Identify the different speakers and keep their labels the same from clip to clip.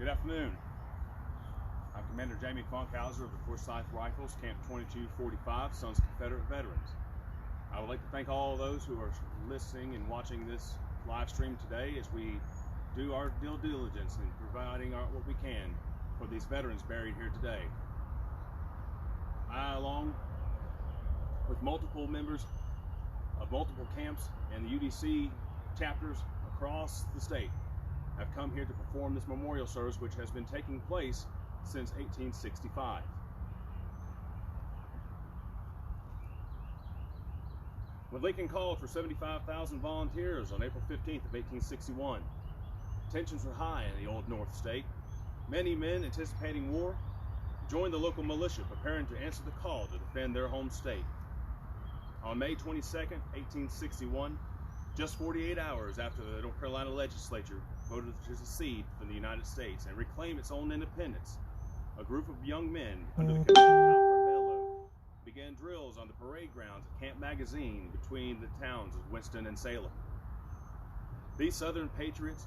Speaker 1: Good afternoon. I'm Commander Jamie Funkhauser of the Forsythe Rifles Camp 2245, Sons of Confederate Veterans. I would like to thank all those who are listening and watching this live stream today as we do our due diligence in providing what we can for these veterans buried here today. I, along with multiple members of multiple camps and the UDC chapters across the state, have come here to perform this memorial service, which has been taking place since 1865. When Lincoln called for 75,000 volunteers on April 15th of 1861, tensions were high in the Old North state. Many men anticipating war joined the local militia, preparing to answer the call to defend their home state. On May 22nd, 1861, just 48 hours after the North Carolina legislature voted to secede from the United States and reclaim its own independence, a group of young men under the command of Alfred Bellow began drills on the parade grounds at Camp Magazine between the towns of Winston and Salem. These Southern patriots,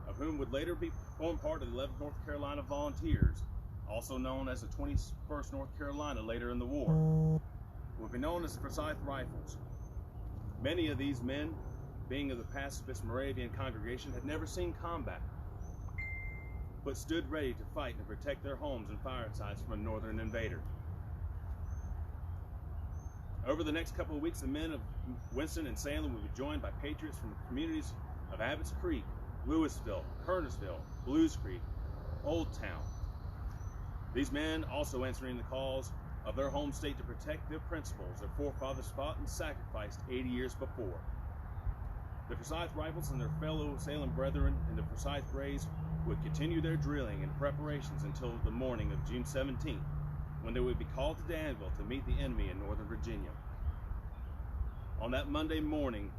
Speaker 1: of whom would later form part of the 11th North Carolina Volunteers, also known as the 21st North Carolina later in the war, would be known as the Forsythe Rifles. Many of these men, being of the pacifist Moravian congregation, had never seen combat, but stood ready to fight and protect their homes and firesides from a northern invader. Over the next couple of weeks, the men of Winston and Salem would be joined by patriots from the communities of Abbott's Creek, Louisville, Kernersville, Blues Creek, Old Town. These men also answering the calls of their home state to protect their principles their forefathers fought and sacrificed 80 years before. The Forsythe Rifles and their fellow Salem brethren in the Forsythe Braves would continue their drilling and preparations until the morning of June 17th, when they would be called to Danville to meet the enemy in Northern Virginia. On that Monday morning,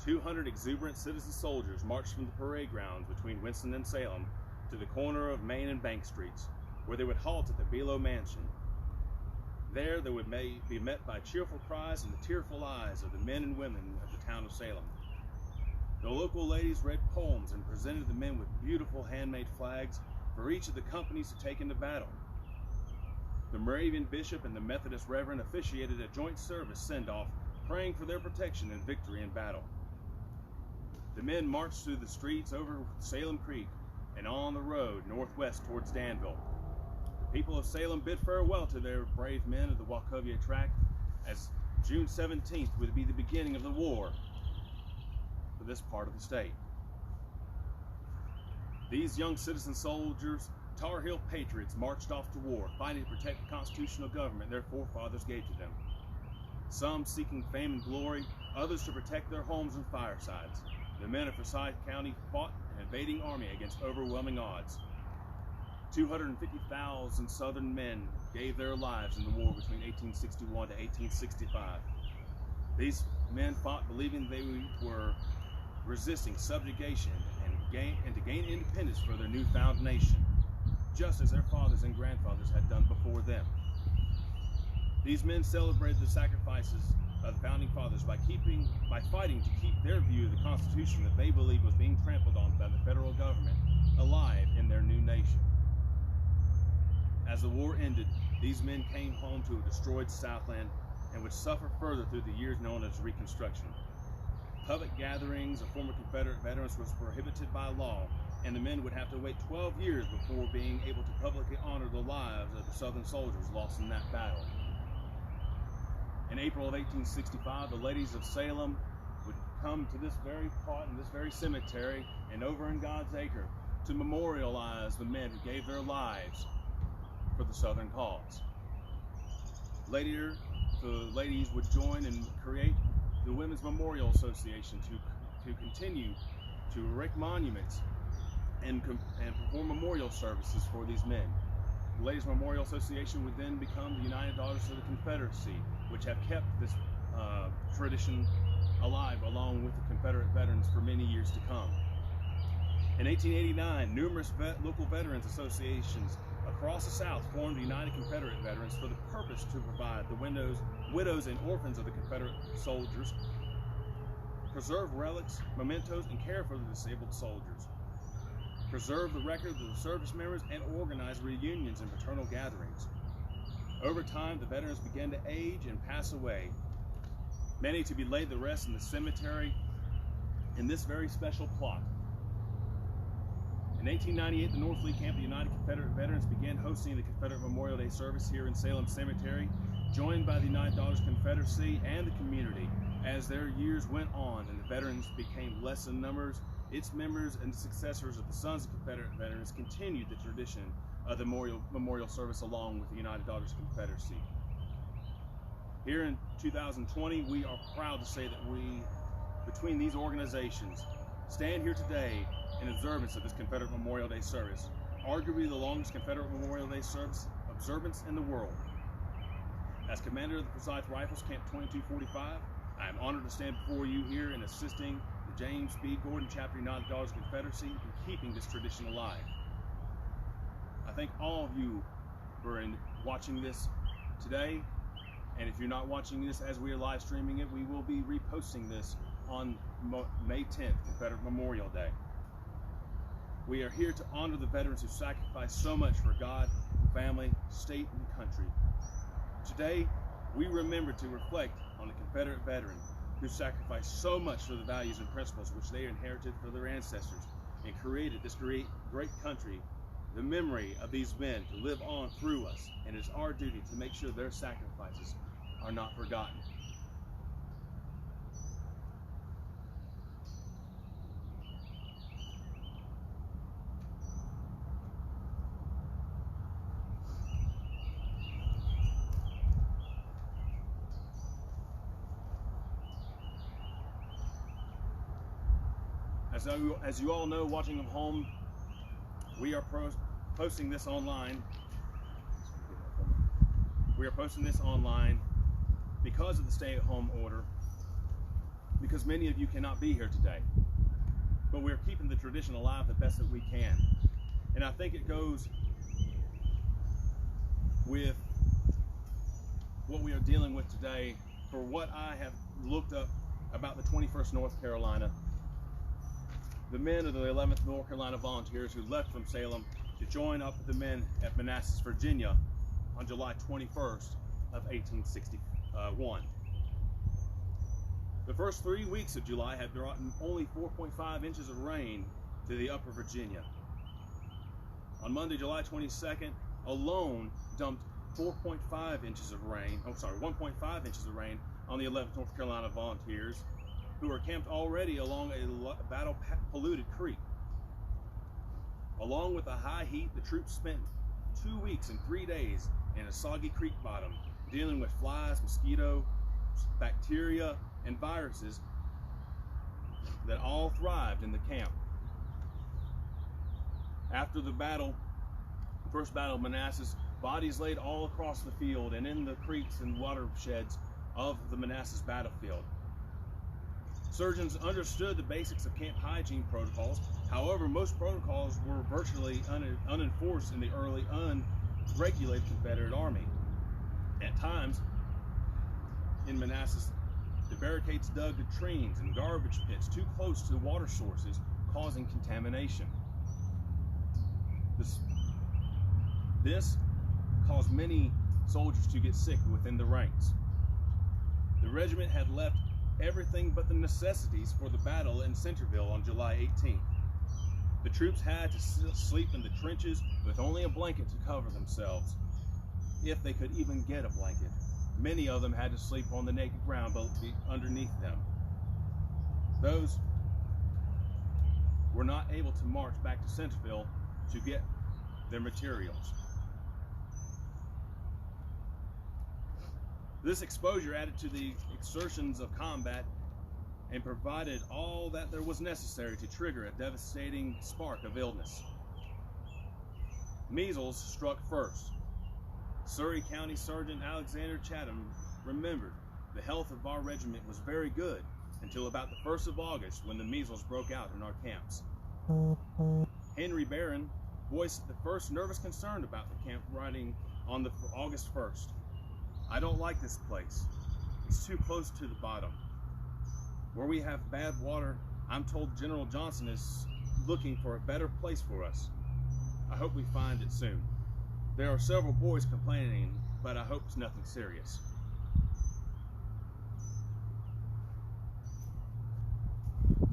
Speaker 1: 200 exuberant citizen soldiers marched from the parade grounds between Winston and Salem to the corner of Main and Bank Streets, where they would halt at the Bellow Mansion. There they would be met by cheerful cries and the tearful eyes of the men and women of the town of Salem. The local ladies read poems and presented the men with beautiful handmade flags for each of the companies to take into battle. The Moravian bishop and the Methodist reverend officiated a joint service send-off, praying for their protection and victory in battle. The men marched through the streets over Salem Creek and on the road northwest towards Danville. The people of Salem bid farewell to their brave men of the Wachovia tract, as June 17th would be the beginning of the war for this part of the state. These young citizen soldiers, Tar Heel patriots, marched off to war, fighting to protect the constitutional government their forefathers gave to them. Some seeking fame and glory, others to protect their homes and firesides. The men of Forsythe County fought an invading army against overwhelming odds. 250,000 Southern men gave their lives in the war between 1861 to 1865. These men fought believing they were resisting subjugation and to gain independence for their newfound nation, just as their fathers and grandfathers had done before them. These men celebrated the sacrifices of the founding fathers by fighting to keep their view of the Constitution that they believed was being trampled on by the federal government alive in their new nation. As the war ended, these men came home to a destroyed Southland and would suffer further through the years known as Reconstruction. Public gatherings of former Confederate veterans was prohibited by law, and the men would have to wait 12 years before being able to publicly honor the lives of the Southern soldiers lost in that battle. In April of 1865, the ladies of Salem would come to this very plot in this very cemetery and over in God's Acre to memorialize the men who gave their lives for the Southern cause. Later, the ladies would join and create the Women's Memorial Association to continue to erect monuments and perform memorial services for these men. The Ladies Memorial Association would then become the United Daughters of the Confederacy, which have kept this tradition alive along with the Confederate veterans for many years to come. In 1889, numerous local veterans associations across the South formed the United Confederate Veterans for the purpose to provide the widows and orphans of the Confederate soldiers, preserve relics, mementos, and care for the disabled soldiers. preserve the record of the service members, and organize reunions and fraternal gatherings. Over time, the veterans began to age and pass away, many to be laid to rest in the cemetery in this very special plot. In 1898, the North Lee Camp of the United Confederate Veterans began hosting the Confederate Memorial Day service here in Salem Cemetery, joined by the United Confederacy and the community. As their years went on and the veterans became less in numbers, its members and successors of the Sons of Confederate Veterans continued the tradition of the memorial service along with the United Confederacy. Here in 2020, we are proud to say that we, between these organizations, stand here today in observance of this Confederate Memorial Day service, arguably the longest Confederate Memorial Day service observance in the world. As commander of the Forsythe Rifles Camp 2245, I am honored to stand before you here in assisting the James B. Gordon Chapter United Confederacy in keeping this tradition alive. I thank all of you for watching this today, and if you're not watching this as we are live streaming it, we will be reposting this on May 10th, Confederate Memorial Day. We are here to honor the veterans who sacrificed so much for God, family, state, and country. Today, we remember to reflect on the Confederate veteran who sacrificed so much for the values and principles which they inherited from their ancestors and created this great country. The memory of these men to live on through us, and it is our duty to make sure their sacrifices are not forgotten. As you all know, watching at home, we are posting this online. We are posting this online because of the stay-at-home order, because many of you cannot be here today. But we're keeping the tradition alive the best that we can. And I think it goes with what we are dealing with today. For what I have looked up about the 21st North Carolina, the men of the 11th North Carolina Volunteers who left from Salem to join up with the men at Manassas, Virginia on July 21st of 1861. The first 3 weeks of July had brought only 4.5 inches of rain to the upper Virginia. On Monday, July 22nd, alone dumped 1.5 inches of rain on the 11th North Carolina Volunteers, who were camped already along a battle-polluted creek. Along with the high heat, the troops spent 2 weeks and 3 days in a soggy creek bottom, dealing with flies, mosquitoes, bacteria, and viruses that all thrived in the camp. After the first battle of Manassas, bodies laid all across the field and in the creeks and watersheds of the Manassas battlefield. Surgeons understood the basics of camp hygiene protocols. However, most protocols were virtually unenforced in the early unregulated Confederate Army. At times, in Manassas, the barricades dug latrines and garbage pits too close to water sources, causing contamination. This caused many soldiers to get sick within the ranks. The regiment had left everything but the necessities for the battle in Centerville on July 18th. The troops had to sleep in the trenches with only a blanket to cover themselves, if they could even get a blanket. Many of them had to sleep on the naked ground underneath them. Those were not able to march back to Centerville to get their materials. This exposure added to the exertions of combat and provided all that there was necessary to trigger a devastating spark of illness. Measles struck first. Surrey County Sergeant Alexander Chatham remembered the health of our regiment was very good until about the 1st of August, when the measles broke out in our camps. Henry Barron voiced the first nervous concern about the camp, writing on August 1st, "I don't like this place. It's too close to the bottom. Where we have bad water, I'm told General Johnson is looking for a better place for us. I hope we find it soon. There are several boys complaining, but I hope it's nothing serious.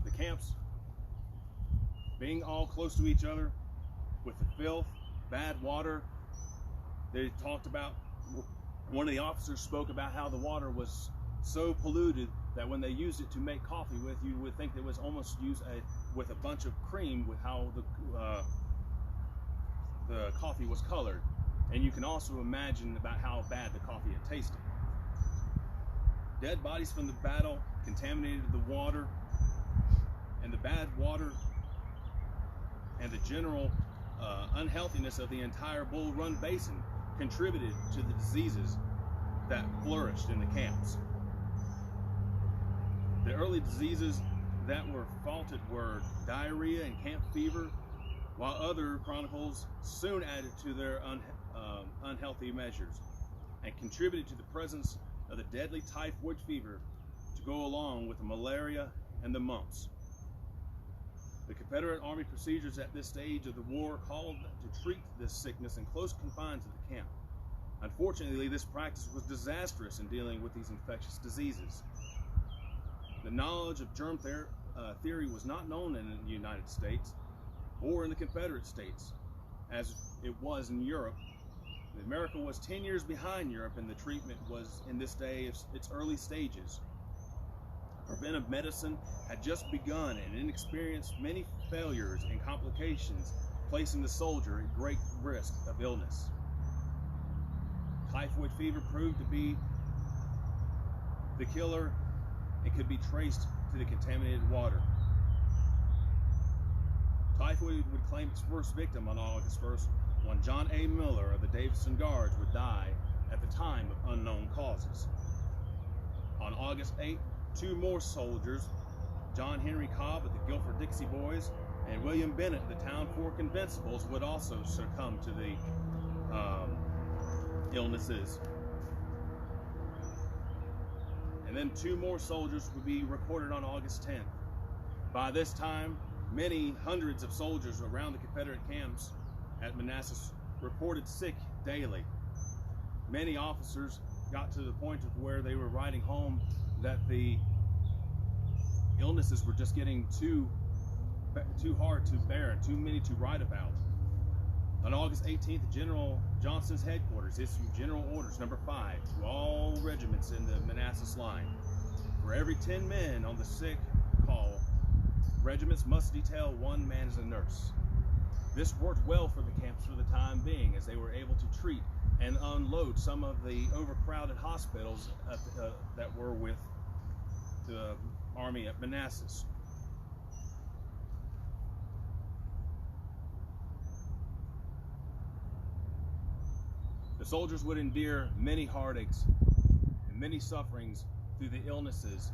Speaker 1: The camps being all close to each other with the filth, bad water. They talked about, one of the officers spoke about how the water was so polluted that when they used it to make coffee with, you would think it was almost used with a bunch of cream with how the coffee was colored. And you can also imagine about how bad the coffee had tasted. Dead bodies from the battle contaminated the water, and the bad water and the general unhealthiness of the entire Bull Run Basin contributed to the diseases that flourished in the camps. The early diseases that were faulted were diarrhea and camp fever, while other chronicles soon added to their unhealthy measures and contributed to the presence of the deadly typhoid fever to go along with the malaria and the mumps. The Confederate Army procedures at this stage of the war called to treat this sickness in close confines of the camp. Unfortunately, this practice was disastrous in dealing with these infectious diseases. The knowledge of germ theory was not known in the United States or in the Confederate States as it was in Europe. America was 10 years behind Europe, and the treatment was in this day its early stages. Preventive medicine had just begun and it experienced many failures and complications, placing the soldier at great risk of illness. Typhoid fever proved to be the killer and could be traced to the contaminated water. Typhoid would claim its first victim on August 1st, when John A. Miller of the Davidson Guards would die at the time of unknown causes. On August 8th, two more soldiers, John Henry Cobb of the Guilford Dixie Boys and William Bennett of the Town Fork Invincibles, would also succumb to the illnesses. And then two more soldiers would be recorded on August 10th. By this time, many hundreds of soldiers around the Confederate camps at Manassas reported sick daily. Many officers got to the point of where they were writing home that the illnesses were just getting too hard to bear and too many to write about. On August 18th, General Johnston's headquarters issued General Orders Number 5 to all regiments in the Manassas line. For every 10 men on the sick call, regiments must detail one man as a nurse. This worked well for the camps for the time being, as they were able to treat and unload some of the overcrowded hospitals that were with the Army at Manassas. The soldiers would endure many heartaches and many sufferings through the illnesses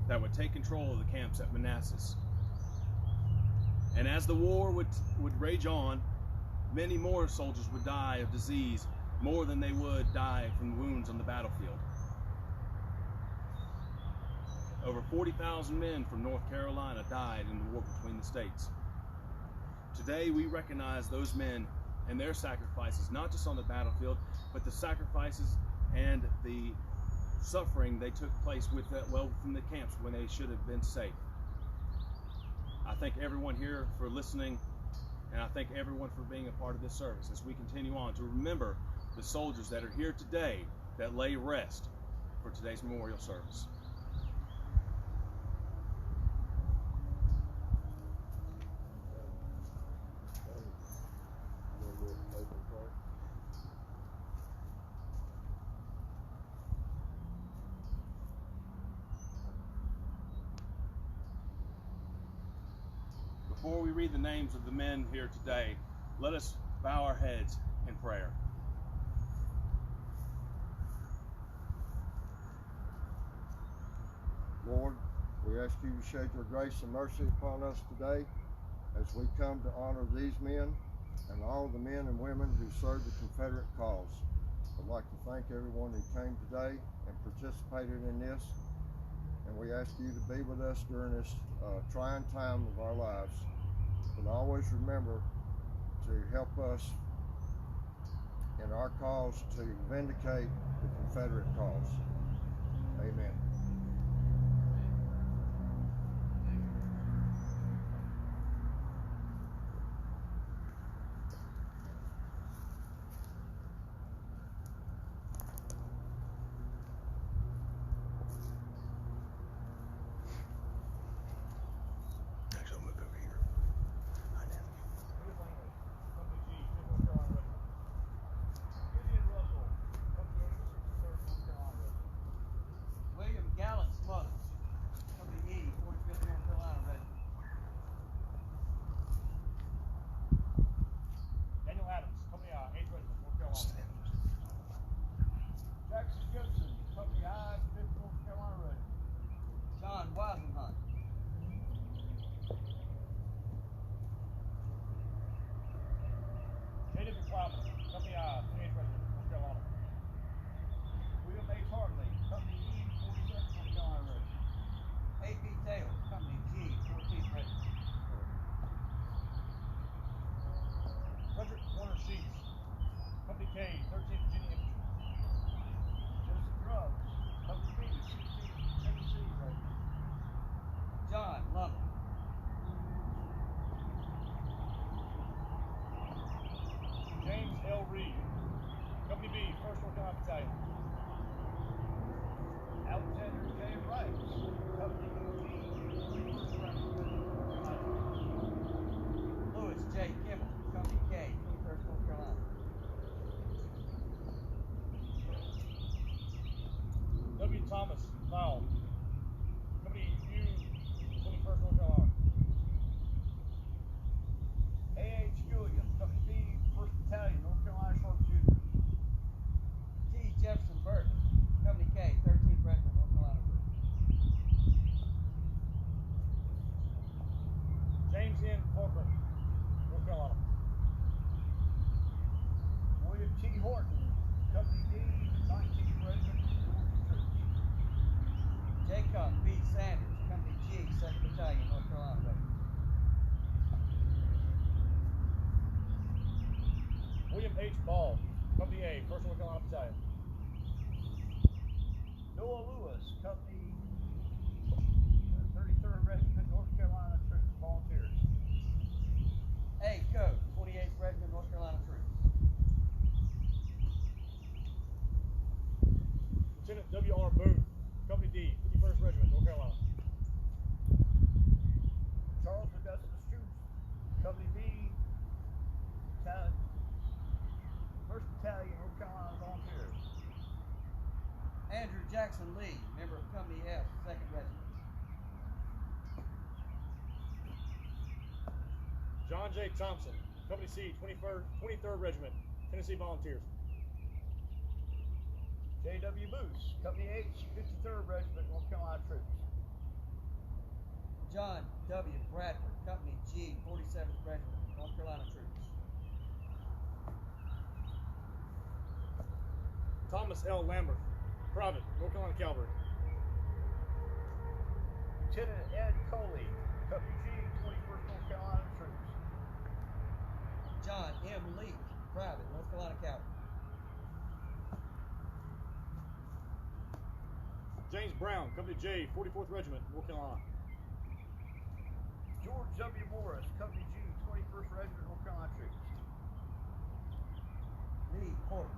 Speaker 1: that would take control of the camps at Manassas. And as the war would rage on, many more soldiers would die of disease, more than they would die from wounds on the battlefield. Over 40,000 men from North Carolina died in the war between the states. Today we recognize those men and their sacrifices, not just on the battlefield, but the sacrifices and the suffering they took place within the camps when they should have been safe. I thank everyone here for listening, and I thank everyone for being a part of this service as we continue on to remember the soldiers that are here today that lay rest for today's memorial service. Before we read the names of the men here today, let us bow our heads in prayer.
Speaker 2: Lord, we ask you to shed your grace and mercy upon us today as we come to honor these men and all the men and women who served the Confederate cause. I'd like to thank everyone who came today and participated in this. and we ask you to be with us during this trying time of our lives. But always remember to help us in our cause to vindicate the Confederate cause. Amen.
Speaker 3: Thomas Powell, Company U, 21st North Carolina. A.H. Gilliam, Company B, 1st Battalion, North Carolina Sharpshooters.
Speaker 4: T. Jefferson Burton, Company K, 13th Regiment, North Carolina.
Speaker 3: James N. Corcoran, North Carolina.
Speaker 5: William T. Horton, Company D, 19th Regiment.
Speaker 4: Jacob B. Sanders, Company G, 2nd Battalion, North Carolina.
Speaker 3: William H. Ball, Company A, 1st North Carolina Battalion.
Speaker 5: Noah Lewis, Company 33rd Regiment, North Carolina Troops, Volunteers.
Speaker 4: A. Coe, 28th Regiment, North Carolina Troops.
Speaker 3: Lieutenant W.R. Boone, Company D, 51st Regiment, North Carolina.
Speaker 5: Charles Augustus Troops, Company B, 1st Battalion, North Carolina Volunteers.
Speaker 4: Andrew Jackson Lee, member of Company F, 2nd Regiment.
Speaker 3: John J. Thompson, Company C, 23rd Regiment, Tennessee Volunteers.
Speaker 5: J.W. Moose, Company H, 53rd Regiment, North Carolina Troops.
Speaker 4: John W. Bradford, Company G, 47th Regiment, North Carolina Troops.
Speaker 3: Thomas L. Lambert, Private, North Carolina Cavalry.
Speaker 5: Lieutenant Ed Coley, Company G, 21st North Carolina Troops.
Speaker 4: John M. Leake, Private, North Carolina Cavalry.
Speaker 3: James Brown, Company J, 44th Regiment, North Carolina.
Speaker 5: George W. Morris, Company G, 21st Regiment, North Carolina Troops.
Speaker 4: Lee Porter.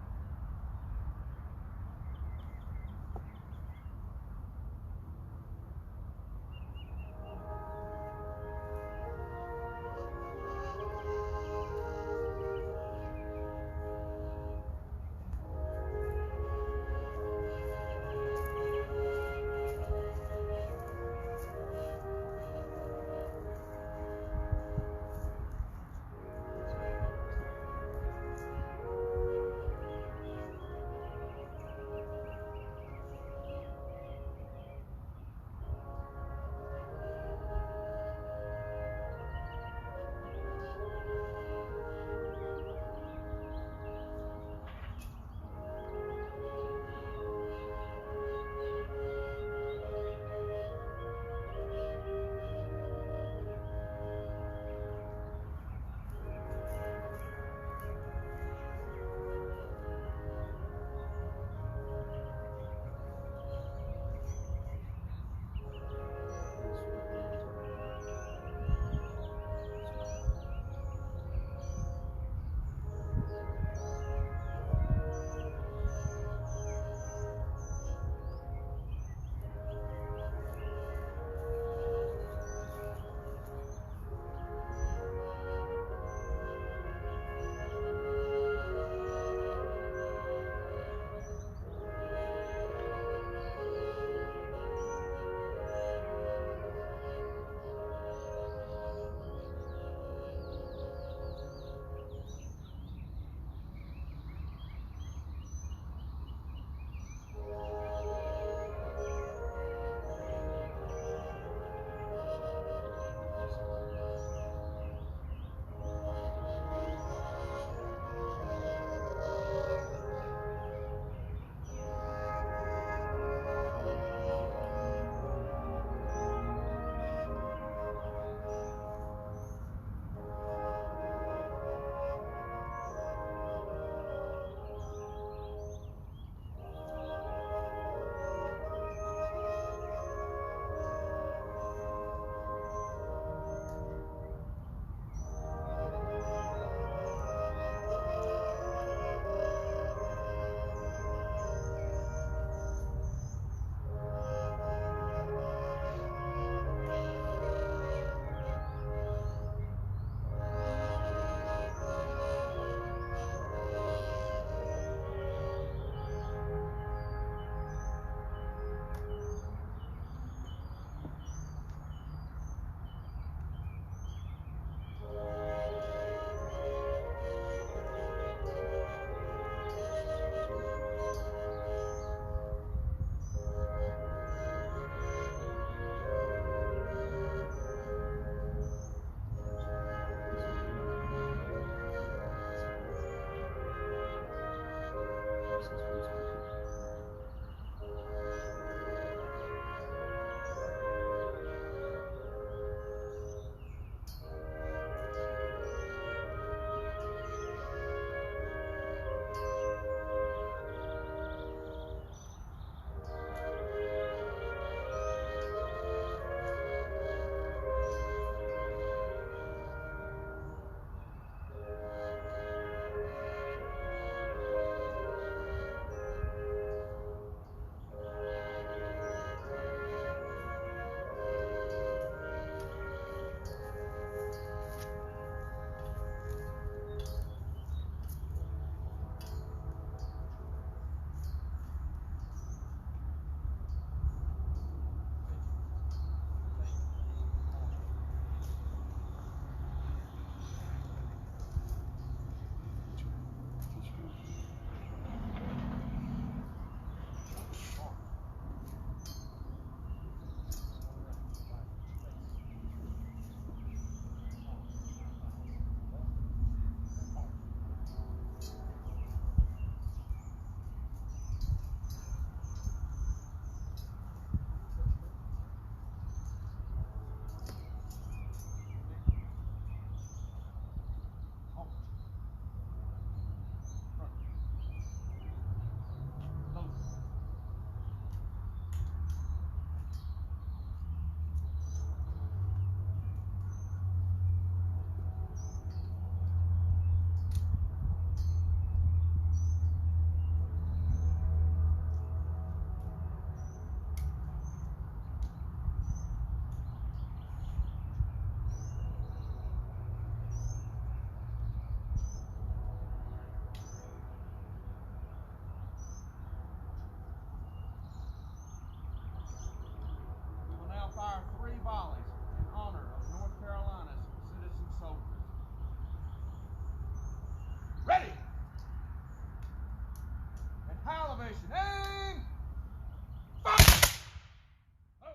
Speaker 4: elevation, aim, fire! Oh.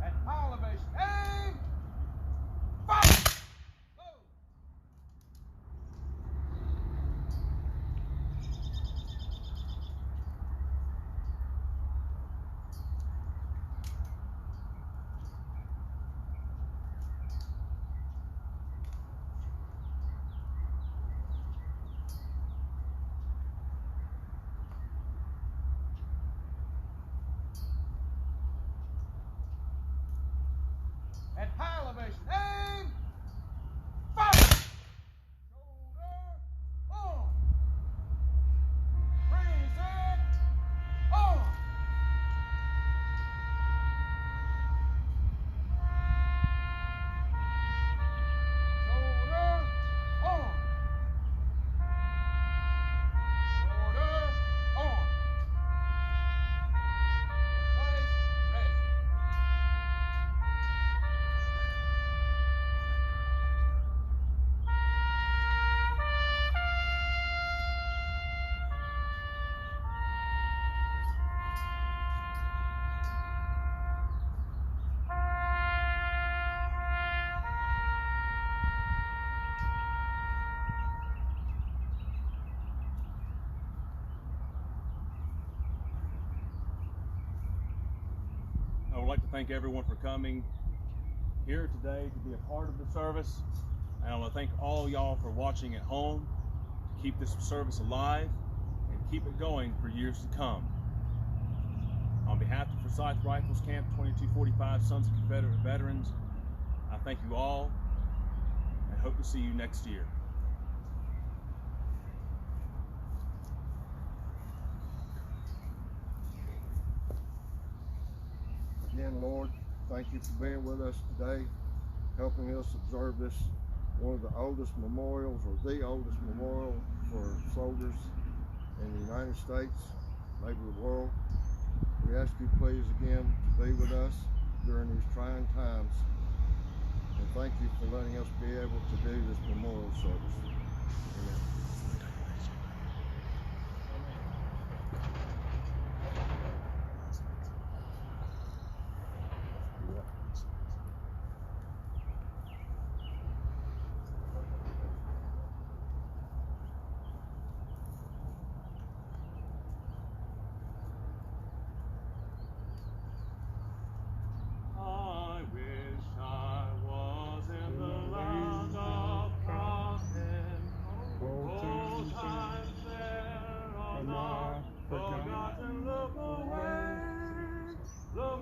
Speaker 4: At high elevation, aim, fire! Oh. At high elevation, aim, fire! Shoulder on. Freeze it on. Shoulder on. Shoulder on. In place, ready.
Speaker 1: I would like to thank everyone for coming here today to be a part of the service. And I want to thank all y'all for watching at home to keep this service alive and keep it going for years to come. On behalf of Forsythe Rifles Camp 2245 Sons of Confederate Veterans, I thank you all and hope to see you next year.
Speaker 2: Again, Lord, thank you for being with us today, helping us observe this, one of the oldest memorials, or the oldest memorial for soldiers in the United States, maybe the world. We ask you please again to be with us during these trying times, and thank you for letting us be able to do this memorial service. Amen.
Speaker 1: I wish I was in the land of promise. Old times there are not forgotten. Look away, look